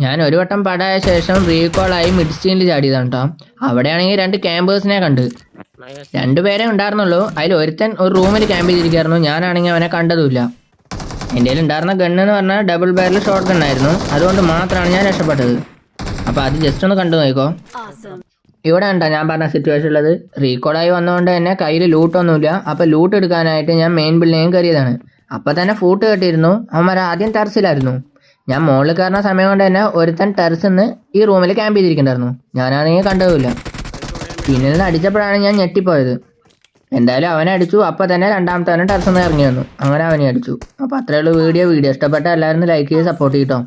ഞാൻ ഒരു വട്ടം പടായ ശേഷം റീകോളായി മിഡ് സ്റ്റീനിൽ ചാടിയതാണ് കേട്ടോ. അവിടെയാണെങ്കിൽ 2 ക്യാമ്പേഴ്സിനെ കണ്ട്. 2 പേരെ ഉണ്ടായിരുന്നുള്ളൂ. അതിൽ ഒരുത്തൻ ഒരു റൂമിൽ ക്യാമ്പ് ചെയ്തിരിക്കുകയായിരുന്നു. ഞാനാണെങ്കിൽ അവനെ കണ്ടതുമില്ല. എൻ്റെ കയ്യിൽ ഉണ്ടായിരുന്ന ഗണ്ണെന്ന് പറഞ്ഞാൽ ഡബിൾ ബാരൽ ഷോട്ട് ഗണ്ണായിരുന്നു. അതുകൊണ്ട് മാത്രമാണ് ഞാൻ രക്ഷപ്പെട്ടത്. അപ്പോൾ അത് ജസ്റ്റ് ഒന്ന് കണ്ടു നോക്കിക്കോ. ഇവിടെ ഉണ്ടോ ഞാൻ പറഞ്ഞ സിറ്റുവേഷൻ ഉള്ളത്. റീകോളായി വന്നതുകൊണ്ട് തന്നെ കയ്യിൽ ലൂട്ടൊന്നുമില്ല. അപ്പോൾ ലൂട്ട് എടുക്കാനായിട്ട് ഞാൻ മെയിൻ ബിൽഡിംഗ് കയറിയതാണ്. അപ്പോൾ തന്നെ ഫൂട്ട് കെട്ടിയിരുന്നു. അവന്മാർ ആദ്യം ടെറസിലായിരുന്നു. ഞാൻ മുകളിൽ കയറുന്ന സമയം കൊണ്ട് തന്നെ ഒരുത്തൻ ടെറസിൽ നിന്ന് ഈ റൂമിൽ ക്യാമ്പ് ചെയ്തിരിക്കുന്നുണ്ടായിരുന്നു. ഞാനാണെങ്കിൽ കണ്ടതുമില്ല. പിന്നിൽ നിന്ന് അടിച്ചപ്പോഴാണ് ഞാൻ ഞെട്ടിപ്പോയത്. എന്തായാലും അവനെ അടിച്ചു. അപ്പോൾ തന്നെ രണ്ടാമത്തെ ടെറസിൽ നിന്ന് ഇറങ്ങി വന്നു. അങ്ങനെ അവനെ അടിച്ചു. അപ്പോൾ അത്രയുള്ള വീഡിയോ ഇഷ്ടപ്പെട്ട എല്ലാവരും ലൈക്ക് ചെയ്ത് സപ്പോർട്ട് ചെയ്യട്ടോ.